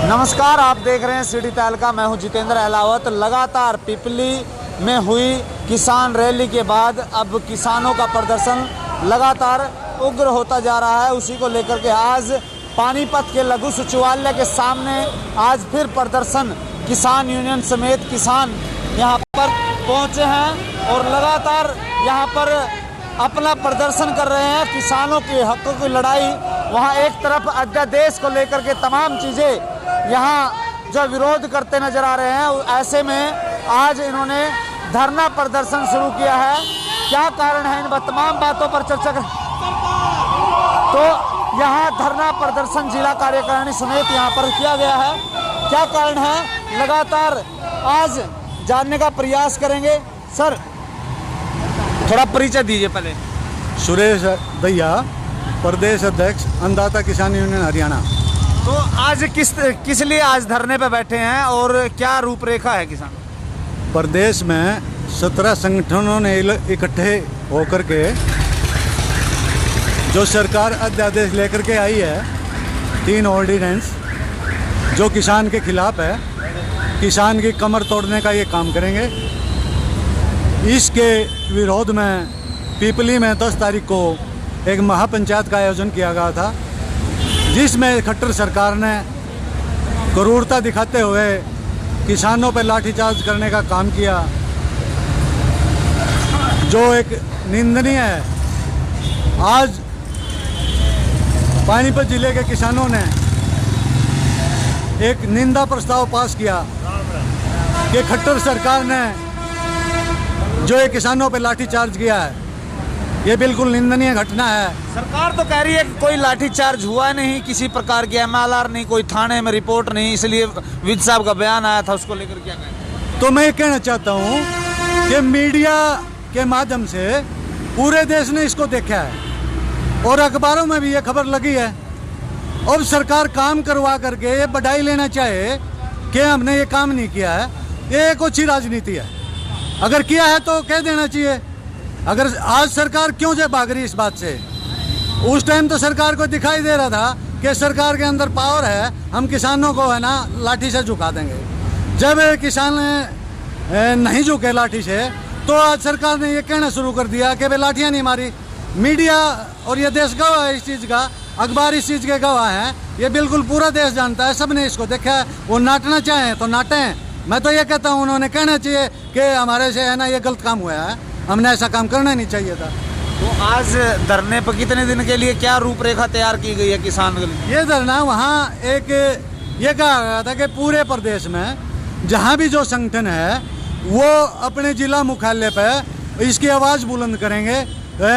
नमस्कार, आप देख रहे हैं सिटी तहलका। मैं हूं जितेंद्र अहलावत। लगातार पिपली में हुई किसान रैली के बाद अब किसानों का प्रदर्शन लगातार उग्र होता जा रहा है। उसी को लेकर के आज पानीपत के लघु सचिवालय के सामने आज फिर प्रदर्शन किसान यूनियन समेत किसान यहां पर पहुंचे हैं और लगातार यहां पर अपना प्रदर्शन कर रहे हैं। किसानों के हकों की लड़ाई, वहां एक तरफ अध्यादेश को लेकर के तमाम चीज़ें यहाँ जो विरोध करते नजर आ रहे हैं, ऐसे में आज इन्होंने धरना प्रदर्शन शुरू किया है। क्या कारण है, इन तमाम बातों पर चर्चा कर। तो यहाँ धरना प्रदर्शन जिला कार्यकारिणी समेत यहाँ पर किया गया है। क्या कारण है, लगातार आज जानने का प्रयास करेंगे। सर, थोड़ा परिचय दीजिए पहले। सुरेश दैया, प्रदेश अध्यक्ष अन्नदाता किसान यूनियन हरियाणा। तो आज किस लिए आज धरने पे बैठे हैं और क्या रूपरेखा है किसान? प्रदेश में 17 संगठनों ने इकट्ठे होकर के जो सरकार अध्यादेश लेकर के आई है, 3 ऑर्डिनेंस जो किसान के खिलाफ है, किसान की कमर तोड़ने का ये काम करेंगे। इसके विरोध में पिपली में 10 तारीख को एक महापंचायत का आयोजन किया गया था, जिसमें खट्टर सरकार ने क्रूरता दिखाते हुए किसानों पर लाठीचार्ज करने का काम किया, जो एक निंदनीय है। आज पानीपत जिले के किसानों ने एक निंदा प्रस्ताव पास किया कि खट्टर सरकार ने जो ये किसानों पर लाठीचार्ज किया है, ये बिल्कुल निंदनीय घटना है। सरकार तो कह रही है कि कोई लाठीचार्ज हुआ नहीं, किसी प्रकार की MLR नहीं, कोई थाने में रिपोर्ट नहीं, इसलिए विद साहब का बयान आया था, उसको लेकर क्या कहें? तो मैं ये कहना चाहता हूँ कि मीडिया के माध्यम से पूरे देश ने इसको देखा है और अखबारों में भी ये खबर लगी है। अब सरकार काम करवा करके ये बधाई लेना चाहे कि हमने ये काम नहीं किया है, ये एक अच्छी राजनीति है। अगर किया है तो कह देना चाहिए। अगर आज सरकार क्यों से भाग रही इस बात से? उस टाइम तो सरकार को दिखाई दे रहा था कि सरकार के अंदर पावर है, हम किसानों को है ना लाठी से झुका देंगे। जब किसान नहीं झुके लाठी से, तो आज सरकार ने ये कहना शुरू कर दिया कि भाई लाठियाँ नहीं मारी। मीडिया और ये देश गवाह है इस चीज़ का, अखबार इस चीज़ के गवाह हैं। ये बिल्कुल पूरा देश जानता है, सब ने इसको देखा है। वो नाटना चाहें तो नाटें। मैं तो ये कहता हूँ उन्होंने कहना चाहिए कि हमारे से है ना ये गलत काम हुआ है, हमने ऐसा काम करना नहीं चाहिए था। तो आज धरने पर कितने दिन के लिए क्या रूपरेखा तैयार की गई है किसान के लिए? ये धरना वहाँ एक ये कहा गया था कि पूरे प्रदेश में जहाँ भी जो संगठन है वो अपने जिला मुख्यालय पर इसकी आवाज़ बुलंद करेंगे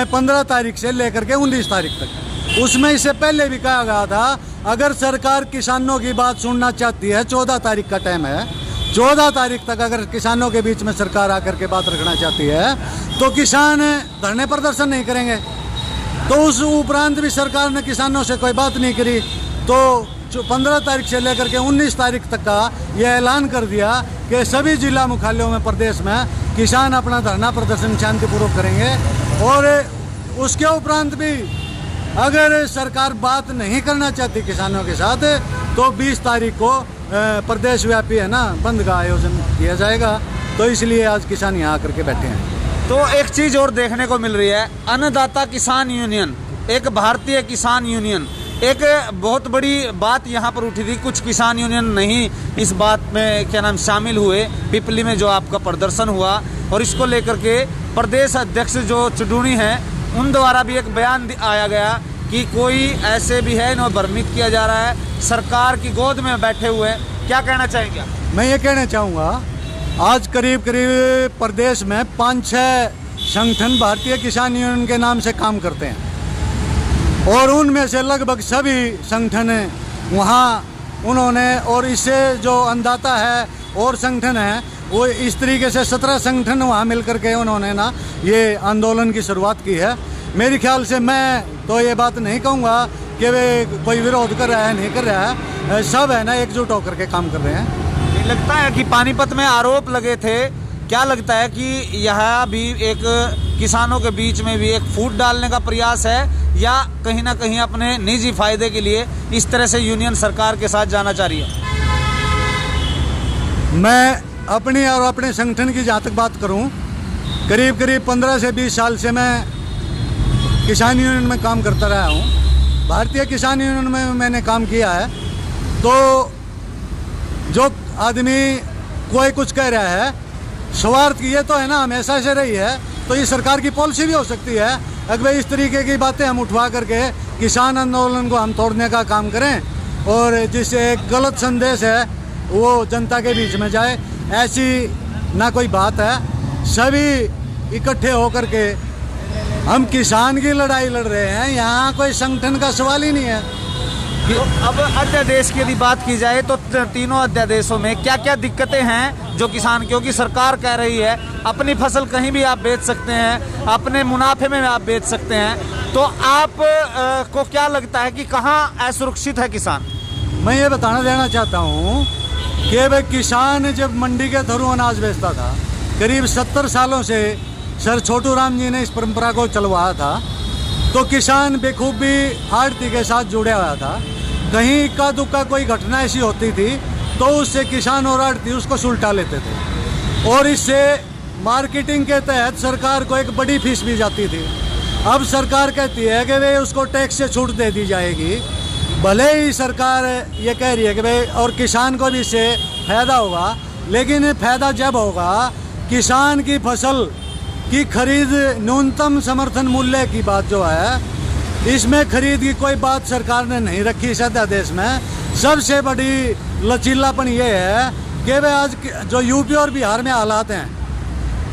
15 तारीख से लेकर के 19 तारीख तक। उसमें इससे पहले भी कहा गया था, अगर सरकार किसानों की बात सुनना चाहती है, 14 तारीख का टाइम है, 14 तारीख तक अगर किसानों के बीच में सरकार आकर के बात रखना चाहती है तो किसान धरने प्रदर्शन नहीं करेंगे। तो उस उपरांत भी सरकार ने किसानों से कोई बात नहीं करी, तो 15 तारीख से लेकर के 19 तारीख तक का ये ऐलान कर दिया कि सभी जिला मुख्यालयों में प्रदेश में किसान अपना धरना प्रदर्शन शांतिपूर्वक करेंगे। और उसके उपरांत भी अगर सरकार बात नहीं करना चाहती किसानों के साथ, तो 20 तारीख को प्रदेश व्यापी है ना बंद का आयोजन किया जाएगा। तो इसलिए आज किसान यहाँ आकर के बैठे हैं। तो एक चीज़ और देखने को मिल रही है, अन्नदाता किसान यूनियन, एक भारतीय किसान यूनियन, एक बहुत बड़ी बात यहाँ पर उठी थी। कुछ किसान यूनियन नहीं इस बात में क्या नाम शामिल हुए पिपली में जो आपका प्रदर्शन हुआ, और इसको लेकर के प्रदेश अध्यक्ष जो चुडूनी हैं उन द्वारा भी एक बयान आया गया कि कोई ऐसे भी है, इन्हें भ्रमित किया जा रहा है, सरकार की गोद में बैठे हुए। क्या कहना चाहेंगे? मैं ये कहना चाहूँगा, आज करीब करीब प्रदेश में 5-6 संगठन भारतीय किसान यूनियन के नाम से काम करते हैं और उनमें से लगभग सभी संगठन वहाँ उन्होंने, और इससे जो अन्नदाता है और संगठन है वो इस तरीके से 17 संगठन वहाँ मिलकर के उन्होंने ना ये आंदोलन की शुरुआत की है। मेरे ख्याल से मैं तो ये बात नहीं कहूँगा कि वे कोई विरोध कर रहा है, नहीं कर रहा है, सब है ना एकजुट होकर के काम कर रहे हैं। लगता है कि पानीपत में आरोप लगे थे, क्या लगता है कि यह भी एक किसानों के बीच में भी एक फूट डालने का प्रयास है, या कहीं ना कहीं अपने निजी फायदे के लिए इस तरह से यूनियन सरकार के साथ जाना चाह रही है? मैं अपनी और अपने संगठन की जहाँ तक बात करूँ, करीब करीब 15 से 20 साल से मैं किसान यूनियन में काम करता रहा हूँ। भारतीय किसान यूनियन में मैंने काम किया है। तो जो आदमी कोई कुछ कह रहा है, स्वार्थ ये तो है ना, हमेशा से रही है। तो ये सरकार की पॉलिसी भी हो सकती है अगर भाई इस तरीके की बातें हम उठवा करके किसान आंदोलन को हम तोड़ने का काम करें, और जिससे एक गलत संदेश है वो जनता के बीच में जाए। ऐसी ना कोई बात है। सभी इकट्ठे होकर के हम किसान की लड़ाई लड़ रहे हैं, यहाँ कोई संगठन का सवाल ही नहीं है। तो अब अध्यादेश की यदि बात की जाए तो तीनों अध्यादेशों में क्या क्या दिक्कतें हैं जो किसान, क्योंकि सरकार कह रही है अपनी फसल कहीं भी आप बेच सकते हैं, अपने मुनाफे में आप बेच सकते हैं, तो आप को क्या लगता है कि कहाँ असुरक्षित है किसान? मैं ये बताना देना चाहता हूँ कि भाई किसान जब मंडी के थ्रू अनाज बेचता था, करीब 70 सालों से सर छोटू राम जी ने इस परंपरा को चलवाया था। तो किसान बेखूबी आड़ती के साथ जुड़ा हुआ था। कहीं इक्का दुक्का कोई घटना ऐसी होती थी तो उससे किसान और आड़ती उसको सुलटा लेते थे, और इससे मार्केटिंग के तहत सरकार को एक बड़ी फीस भी जाती थी। अब सरकार कहती है कि भाई उसको टैक्स से छूट दे दी जाएगी। भले ही सरकार ये कह रही है कि भाई और किसान को भी इससे फायदा होगा, लेकिन फायदा जब होगा किसान की फसल की खरीद न्यूनतम समर्थन मूल्य की बात जो है, इसमें खरीद की कोई बात सरकार ने नहीं रखी इस अध्यादेश में। सबसे बड़ी लचीलापन ये है कि वे आज जो यूपी और बिहार में हालात हैं,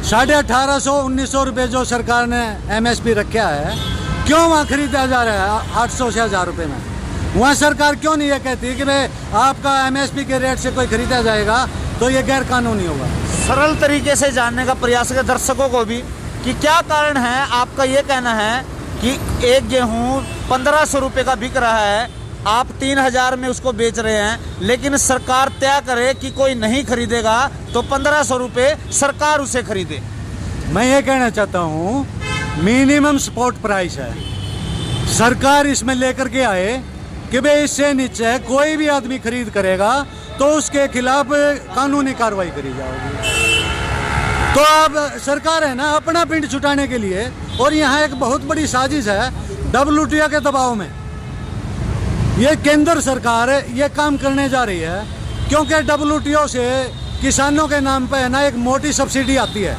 1850-1900 रुपये जो सरकार ने MSP रखा है, क्यों वहाँ खरीदा जा रहा है 800 से 1000 रुपये में? वहाँ सरकार क्यों नहीं ये कहती कि भाई आपका MSP के रेट से कोई खरीदा जाएगा तो ये गैर कानूनी होगा? सरल तरीके से जानने का प्रयास करें दर्शकों को भी कि क्या कारण है। आपका ये कहना है कि एक गेहूँ 1500 रुपये का बिक रहा है, आप 3000 में उसको बेच रहे हैं, लेकिन सरकार तय करे कि कोई नहीं खरीदेगा तो 1500 रुपये सरकार उसे खरीदे। मैं ये कहना चाहता हूँ मिनिमम सपोर्ट प्राइस है, सरकार इसमें लेकर के आए कि भाई इससे नीचे कोई भी आदमी खरीद करेगा तो उसके खिलाफ कानूनी कार्रवाई करी जाएगी। तो अब सरकार है ना अपना पिंड छुटाने के लिए, और यहाँ एक बहुत बड़ी साजिश है WTO के दबाव में ये केंद्र सरकार ये काम करने जा रही है, क्योंकि WTO से किसानों के नाम पे है ना एक मोटी सब्सिडी आती है।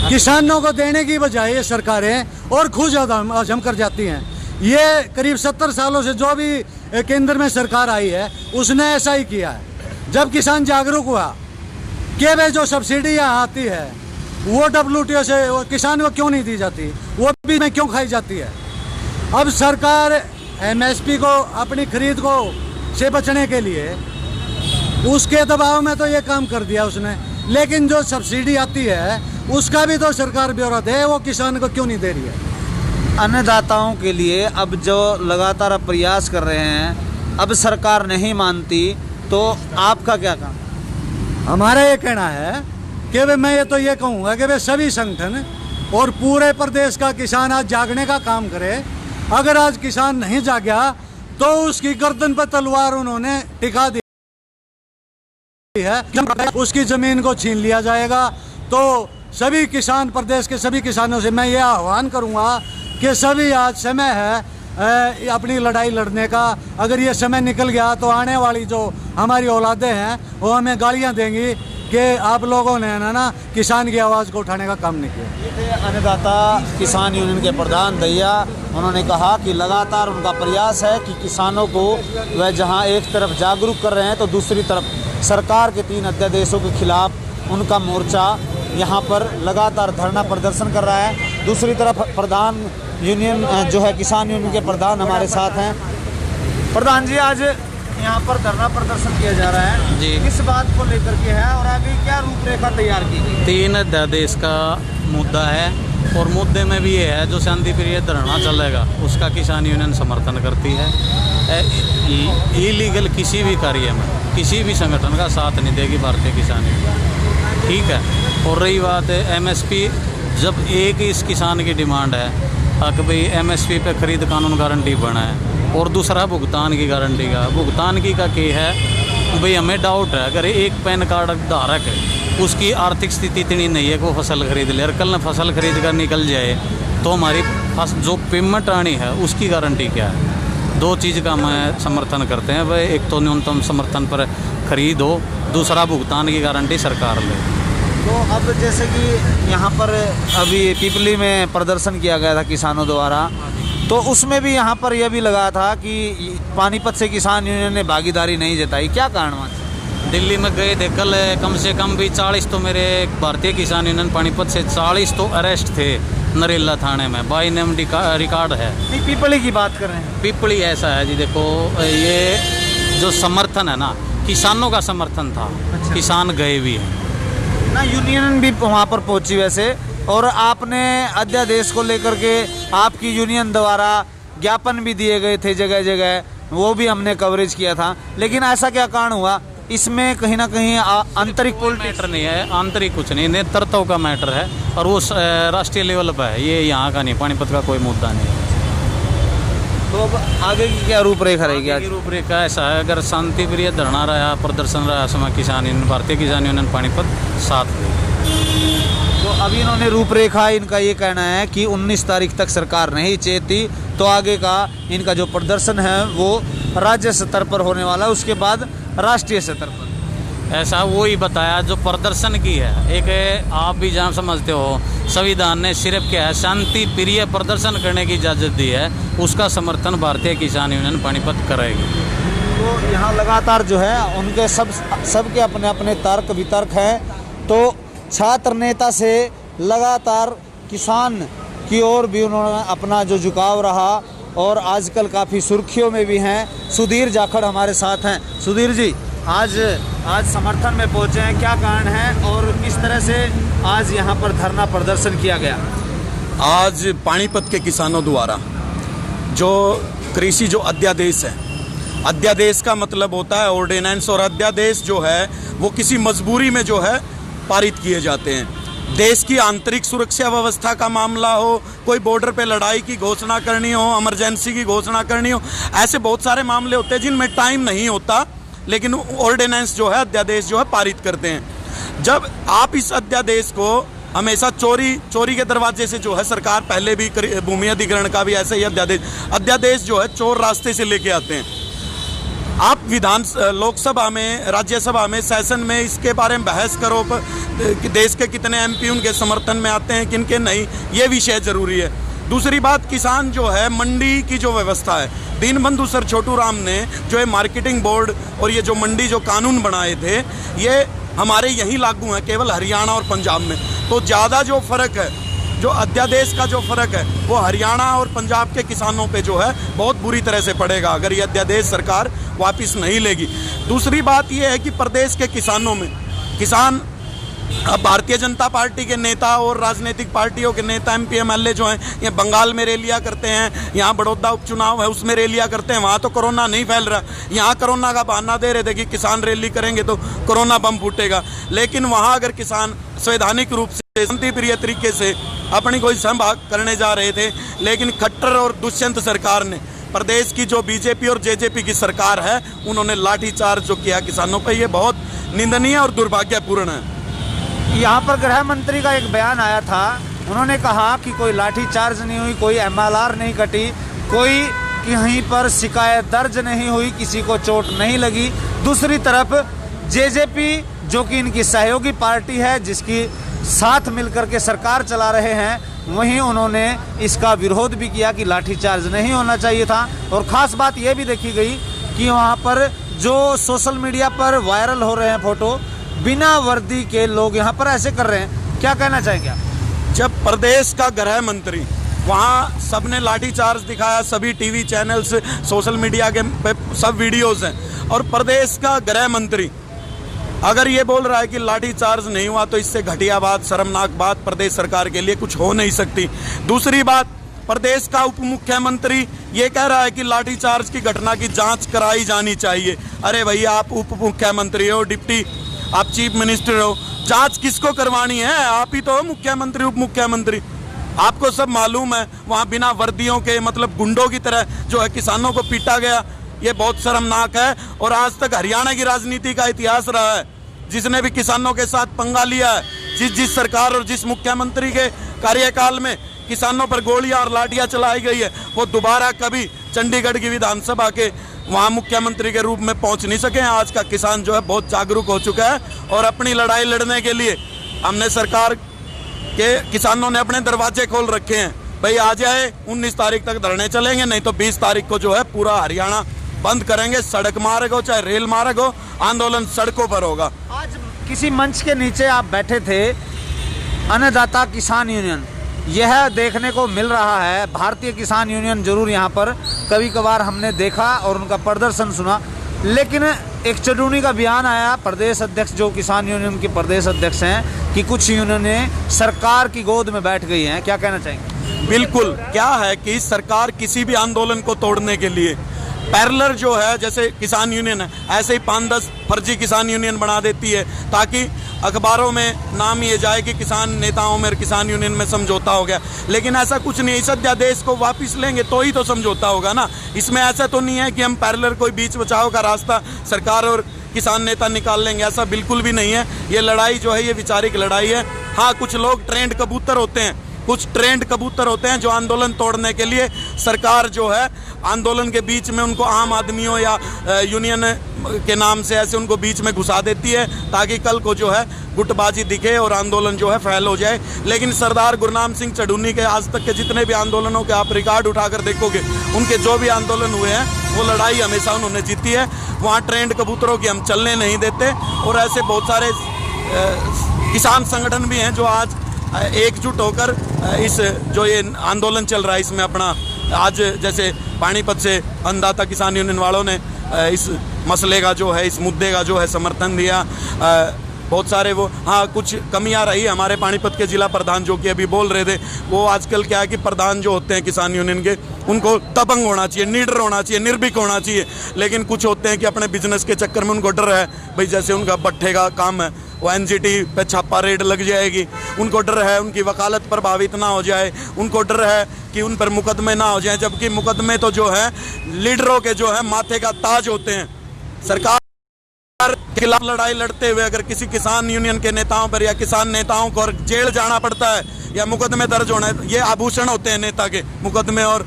किसानों को देने की बजाय ये सरकारें और खुद हजम कर जाती हैं। ये करीब 70 सालों से जो भी केंद्र में सरकार आई है उसने ऐसा ही किया है। जब किसान जागरूक हुआ कि वे जो सब्सिडी यहाँ आती है वो WTO से किसान को क्यों नहीं दी जाती, वो भी में क्यों खाई जाती है। अब सरकार MSP को अपनी खरीद को से बचने के लिए उसके दबाव में तो ये काम कर दिया उसने, लेकिन जो सब्सिडी आती है उसका भी तो सरकार ब्यौरा दे, वो किसान को क्यों नहीं दे रही है। अन्नदाताओं के लिए अब जो लगातार अब प्रयास कर रहे हैं, अब सरकार नहीं मानती, तो आपका क्या काम? हमारा ये कहना है कि वे मैं तो ये कहूँगा कि वे सभी संगठन और पूरे प्रदेश का किसान आज जागने का काम करे। अगर आज किसान नहीं जागा तो उसकी गर्दन पर तलवार उन्होंने टिका दी है, उसकी जमीन को छीन लिया जाएगा। तो सभी किसान, प्रदेश के सभी किसानों से मैं ये आह्वान करूँगा कि सभी आज समय है अपनी लड़ाई लड़ने का। अगर ये समय निकल गया तो आने वाली जो हमारी औलादें हैं वो हमें गालियां देंगी कि आप लोगों ने ना किसान की आवाज़ को उठाने का काम नहीं किया। ये थे अन्नदाता किसान यूनियन के प्रधान दैया। उन्होंने कहा कि लगातार उनका प्रयास है कि किसानों को वह जहां एक तरफ जागरूक कर रहे हैं तो दूसरी तरफ सरकार के 3 अध्यादेशों के खिलाफ उनका मोर्चा यहाँ पर लगातार धरना प्रदर्शन कर रहा है। दूसरी तरफ प्रधान यूनियन जो है किसान यूनियन के प्रधान हमारे साथ हैं। प्रधान जी, आज यहाँ पर धरना प्रदर्शन किया जा रहा है जी, किस बात को लेकर के है और अभी क्या रूपरेखा तैयार की गई? 3 अध्यादेश का मुद्दा है, और मुद्दे में भी ये है जो शांति प्रिय धरना चलेगा उसका किसान यूनियन समर्थन करती है। इलीगल किसी भी कार्य में किसी भी संगठन का साथ नहीं देगी भारतीय किसान यूनियन, ठीक है। और रही बात MSP, जब एक इस किसान की डिमांड है कि भाई MSP पे खरीद कानून गारंटी बना है, और दूसरा भुगतान की गारंटी का। भुगतान की का है भाई हमें डाउट है, अगर एक पैन कार्ड धारक है उसकी आर्थिक स्थिति इतनी नहीं है कि वो फसल खरीद ले, और कल न फसल खरीद कर निकल जाए तो हमारी जो पेमेंट आनी है उसकी गारंटी क्या है। दो चीज़ का मैं समर्थन करते हैं भाई, एक तो न्यूनतम समर्थन पर खरीद हो, दूसरा भुगतान की गारंटी सरकार ले। तो अब जैसे कि यहाँ पर अभी पीपली में प्रदर्शन किया गया था किसानों द्वारा, तो उसमें भी यहाँ पर यह भी लगा था कि पानीपत से किसान यूनियन ने भागीदारी नहीं जताई, क्या कारण हुआ? दिल्ली में गए थे कल, कम से कम भी 40 तो मेरे भारतीय किसान यूनियन पानीपत से 40 तो अरेस्ट थे नरेला थाने में, बाई नेम रिकॉर्ड है। नहीं, पीपली की बात कर रहे हैं। पीपली ऐसा है जी, देखो ये जो समर्थन है ना, किसानों का समर्थन था। अच्छा। किसान गए भी हैं ना, यूनियन भी वहाँ पर पहुँची वैसे, और आपने अध्यादेश को लेकर के आपकी यूनियन द्वारा ज्ञापन भी दिए गए थे जगह जगह, वो भी हमने कवरेज किया था, लेकिन ऐसा क्या कारण हुआ? इसमें कहीं ना कहीं आंतरिक मैटर नहीं है, आंतरिक कुछ नहीं, नेतृत्व का मैटर है, और वो राष्ट्रीय लेवल पर है, ये यहाँ का नहीं, पानीपत का कोई मुद्दा नहीं है। तो अब आगे की क्या रूपरेखा रहेगी? आगे की रूपरेखा ऐसा है, अगर शांति प्रिय धरना रहा, प्रदर्शन रहा, समय किसान यूनियन, भारतीय किसान यूनियन पानीपत साथ में। तो अभी इन्होंने रूपरेखा, इनका ये कहना है कि 19 तारीख तक सरकार नहीं चेती तो आगे का इनका जो प्रदर्शन है वो राज्य स्तर पर होने वाला है, उसके बाद राष्ट्रीय स्तर पर। ऐसा वो ही बताया जो प्रदर्शन की है। एक आप भी जहाँ समझते हो, संविधान ने सिर्फ क्या है, शांति प्रिय प्रदर्शन करने की इजाज़त दी है, उसका समर्थन भारतीय किसान यूनियन पानीपत करेगी। तो यहाँ लगातार जो है उनके सबके अपने अपने तर्क वितर्क हैं। तो छात्र नेता से लगातार किसान की ओर भी उन्होंने अपना जो झुकाव रहा, और आजकल काफ़ी सुर्खियों में भी हैं। सुधीर जाखड़ हमारे साथ हैं। सुधीर जी, आज समर्थन में पहुंचे हैं, क्या कारण है और किस तरह से आज यहाँ पर धरना प्रदर्शन किया गया? आज पानीपत के किसानों द्वारा जो कृषि जो अध्यादेश है, अध्यादेश का मतलब होता है ऑर्डिनेंस, और अध्यादेश जो है वो किसी मजबूरी में जो है पारित किए जाते हैं। देश की आंतरिक सुरक्षा व्यवस्था का मामला हो, कोई बॉर्डर पे लड़ाई की घोषणा करनी हो, इमरजेंसी की घोषणा करनी हो, ऐसे बहुत सारे मामले होते हैं जिनमें टाइम नहीं होता, लेकिन ऑर्डिनेंस जो है, अध्यादेश जो है पारित करते हैं। जब आप इस अध्यादेश को हमेशा चोरी के दरवाजे से जो है, सरकार पहले भी भूमि अधिग्रहण का भी ऐसे ही अध्यादेश जो है चोर रास्ते से लेके आते हैं। आप लोकसभा में, राज्यसभा में, सेशन में इसके बारे में बहस करो कि देश के कितने एमपी उनके समर्थन में आते हैं, किनके नहीं, ये विषय जरूरी है। दूसरी बात, किसान जो है, मंडी की जो व्यवस्था है, दीनबंधु सर छोटू राम ने जो है मार्केटिंग बोर्ड और ये जो मंडी जो कानून बनाए थे, ये हमारे यहीं लागू हैं, केवल हरियाणा और पंजाब में। तो ज़्यादा जो फ़र्क है, जो अध्यादेश का जो फ़र्क है, वो हरियाणा और पंजाब के किसानों पे जो है बहुत बुरी तरह से पड़ेगा अगर ये अध्यादेश सरकार वापस नहीं लेगी। दूसरी बात ये है कि प्रदेश के किसानों में किसान अब भारतीय जनता पार्टी के नेता और राजनीतिक पार्टियों के नेता एमपी एमएलए जो हैं, ये बंगाल में रैलियां करते हैं, यहाँ बड़ौदा उपचुनाव है उसमें रैलियां करते हैं, वहाँ तो कोरोना नहीं फैल रहा, यहाँ कोरोना का बहाना दे रहे थे कि किसान रैली करेंगे तो कोरोना बम फूटेगा। लेकिन वहाँ अगर किसान संवैधानिक रूप से शांति प्रिय तरीके से अपनी कोई संभाग करने जा रहे थे, लेकिन खट्टर और दुष्यंत सरकार ने, प्रदेश की जो बीजेपी और जेजेपी की सरकार है, उन्होंने लाठीचार्ज जो किया किसानों पर, यह बहुत निंदनीय और दुर्भाग्यपूर्ण है। यहाँ पर गृह मंत्री का एक बयान आया था, उन्होंने कहा कि कोई लाठीचार्ज नहीं हुई, कोई एमएलआर नहीं कटी, कोई कहीं पर शिकायत दर्ज नहीं हुई, किसी को चोट नहीं लगी। दूसरी तरफ जेजेपी जो कि इनकी सहयोगी पार्टी है, जिसकी साथ मिलकर के सरकार चला रहे हैं, वहीं उन्होंने इसका विरोध भी किया कि लाठीचार्ज नहीं होना चाहिए था। और ख़ास बात यह भी देखी गई कि वहाँ पर जो सोशल मीडिया पर वायरल हो रहे हैं फोटो, बिना वर्दी के लोग यहाँ पर ऐसे कर रहे हैं, क्या कहना चाहेंगे आप? जब प्रदेश का गृह मंत्री, वहाँ सबने लाठीचार्ज दिखाया, सभी टीवी चैनल्स, सोशल मीडिया के सब वीडियोस हैं, और प्रदेश का गृह मंत्री अगर ये बोल रहा है कि लाठीचार्ज नहीं हुआ, तो इससे घटिया बात, शर्मनाक बात प्रदेश सरकार के लिए कुछ हो नहीं सकती। दूसरी बात, प्रदेश का उप मुख्यमंत्री ये कह रहा है कि लाठीचार्ज की घटना की जांच कराई जानी चाहिए। अरे भैया, आप उप मुख्यमंत्री हो, डिप्टी, आप चीफ मिनिस्टर हो, जांच किसको करवानी है? आप ही तो हो मुख्यमंत्री, उप मुख्यमंत्री, आपको सब मालूम है। वहाँ बिना वर्दियों के, मतलब गुंडों की तरह जो है किसानों को पीटा गया, ये बहुत शर्मनाक है। और आज तक हरियाणा की राजनीति का इतिहास रहा है, जिसने भी किसानों के साथ पंगा लिया है, जिस सरकार और जिस मुख्यमंत्री के कार्यकाल में किसानों पर गोलियां और लाठियां चलाई गई है, वो दोबारा कभी चंडीगढ़ की विधानसभा के वहां मुख्यमंत्री के रूप में पहुंच नहीं सके। आज का किसान जो है बहुत जागरूक हो चुका है और अपनी लड़ाई लड़ने के लिए हमने सरकार के किसानों ने अपने दरवाजे खोल रखे हैं। भाई आ जाए, 19 तारीख तक धरने चलेंगे, नहीं तो 20 तारीख को जो है पूरा हरियाणा बंद करेंगे। सड़क मार्ग हो चाहे रेल मार्ग हो, आंदोलन सड़कों पर होगा। आज किसी मंच के नीचे आप बैठे थे, अन्नदाता किसान यूनियन, यह देखने को मिल रहा है। भारतीय किसान यूनियन जरूर यहाँ पर कभी कभार हमने देखा और उनका प्रदर्शन सुना, लेकिन एक चुनौती का बयान आया प्रदेश अध्यक्ष, जो किसान यूनियन के प्रदेश अध्यक्ष हैं, कि कुछ यूनियनें सरकार की गोद में बैठ गई हैं। क्या कहना चाहेंगे? बिल्कुल, क्या है कि सरकार किसी भी आंदोलन को तोड़ने के लिए पैरेलल जो है, जैसे किसान यूनियन है, ऐसे ही 5-10 फर्जी किसान यूनियन बना देती है, ताकि अखबारों में नाम ये जाए कि किसान नेताओं में और किसान यूनियन में समझौता हो गया। लेकिन ऐसा कुछ नहीं है। इस अध्यादेश को वापस लेंगे तो ही तो समझौता होगा ना। इसमें ऐसा तो नहीं है कि हम पैरेलल कोई बीच बचाव का रास्ता सरकार और किसान नेता निकाल लेंगे, ऐसा बिल्कुल भी नहीं है। ये लड़ाई जो है ये वैचारिक लड़ाई है। हाँ, कुछ लोग ट्रेंड कबूतर होते हैं, कुछ ट्रेंड कबूतर होते हैं जो आंदोलन तोड़ने के लिए सरकार जो है आंदोलन के बीच में उनको आम आदमियों या यूनियन के नाम से ऐसे उनको बीच में घुसा देती है, ताकि कल को जो है गुटबाजी दिखे और आंदोलन जो है फैल हो जाए। लेकिन सरदार गुरनाम सिंह चढ़ूनी के आज तक के जितने भी आंदोलनों के आप रिकॉर्ड उठाकर देखोगे, उनके जो भी आंदोलन हुए हैं वो लड़ाई हमेशा उन्होंने जीती है। वहाँ ट्रेंड कबूतरों की हम चलने नहीं देते। और ऐसे बहुत सारे किसान संगठन भी हैं जो आज एकजुट होकर इस जो ये आंदोलन चल रहा है इसमें अपना, आज जैसे पानीपत से अन्नदाता किसान यूनियन वालों ने इस मसले का जो है, इस मुद्दे का जो है समर्थन दिया। बहुत सारे वो, हाँ, कुछ कमियां रही हमारे पानीपत के जिला प्रधान जो कि अभी बोल रहे थे, वो आजकल क्या है कि प्रधान जो होते हैं किसान यूनियन के, उनको दबंग होना चाहिए, निडर होना चाहिए, निर्भीक होना चाहिए। लेकिन कुछ होते हैं कि अपने बिजनेस के चक्कर में उनको डर है, भाई जैसे उनका भट्ठे का काम है, वो एनजीटी पे छापा रेड लग जाएगी, उनको डर है उनकी वकालत प्रभावित ना हो जाए, उनको डर है कि उन पर मुकदमे ना हो जाए। जबकि मुकदमे तो जो है लीडरों के जो है माथे का ताज होते हैं। सरकार के खिलाफ लड़ाई लड़ते हुए अगर किसी किसान यूनियन के नेताओं पर या किसान नेताओं को जेल जाना पड़ता है या मुकदमे दर्ज होना है, ये आभूषण होते हैं नेता के, मुकदमे और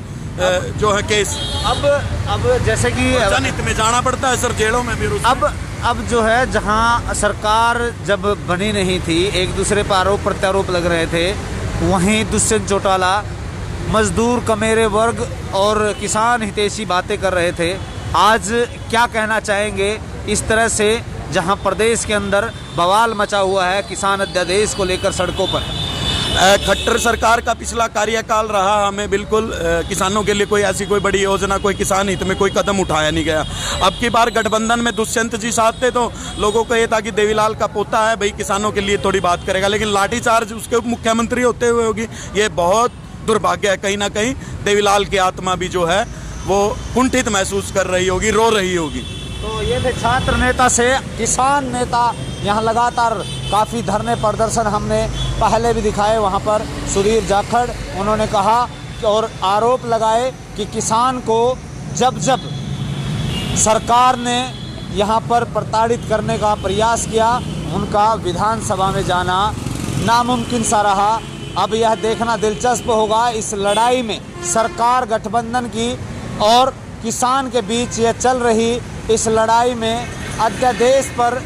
जो है केस। अब जैसे कि जनहित में जाना पड़ता है सर, जेलों में भी। अब जो है, जहां सरकार जब बनी नहीं थी, एक दूसरे पर आरोप प्रत्यारोप लग रहे थे, वहीं दुष्यंत चौटाला मजदूर कमेरे वर्ग और किसान हितैषी बातें कर रहे थे। आज क्या कहना चाहेंगे इस तरह से, जहां प्रदेश के अंदर बवाल मचा हुआ है किसान अध्यादेश को लेकर सड़कों पर? खट्टर सरकार का पिछला कार्यकाल रहा, हमें बिल्कुल किसानों के लिए कोई ऐसी कोई बड़ी योजना, कोई किसान हित में कोई कदम उठाया नहीं गया। अब की बार गठबंधन में दुष्यंत जी साथ थे तो लोगों को ये था कि देवीलाल का पोता है, भाई किसानों के लिए थोड़ी बात करेगा, लेकिन लाठीचार्ज उसके उप मुख्यमंत्री होते हुए होगी। ये बहुत दुर्भाग्य है। कहीं ना कहीं देवीलाल की आत्मा भी जो है वो कुंठित महसूस कर रही होगी, रो रही होगी। तो ये थे छात्र नेता से किसान नेता। यहाँ लगातार काफ़ी धरने प्रदर्शन हमने पहले भी दिखाए, वहाँ पर सुधीर जाखड़, उन्होंने कहा और आरोप लगाए कि किसान को जब जब सरकार ने यहाँ पर प्रताड़ित करने का प्रयास किया, उनका विधानसभा में जाना नामुमकिन सा रहा। अब यह देखना दिलचस्प होगा इस लड़ाई में सरकार गठबंधन की और किसान के बीच ये चल रही इस लड़ाई में अध्यादेश पर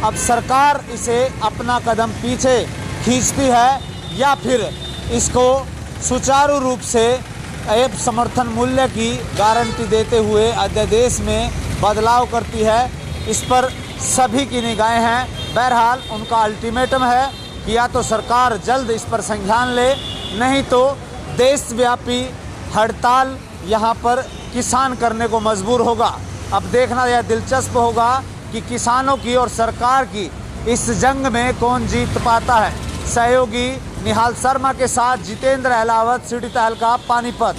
अब सरकार इसे अपना कदम पीछे खींचती है या फिर इसको सुचारू रूप से एक समर्थन मूल्य की गारंटी देते हुए अध्यादेश में बदलाव करती है। इस पर सभी की निगाहें हैं। बहरहाल उनका अल्टीमेटम है कि या तो सरकार जल्द इस पर संज्ञान ले, नहीं तो देशव्यापी हड़ताल यहाँ पर किसान करने को मजबूर होगा। अब देखना यह दिलचस्प होगा कि किसानों की और सरकार की इस जंग में कौन जीत पाता है। सहयोगी निहाल शर्मा के साथ जितेंद्र अहलावत, सिटी तहलका, पानीपत।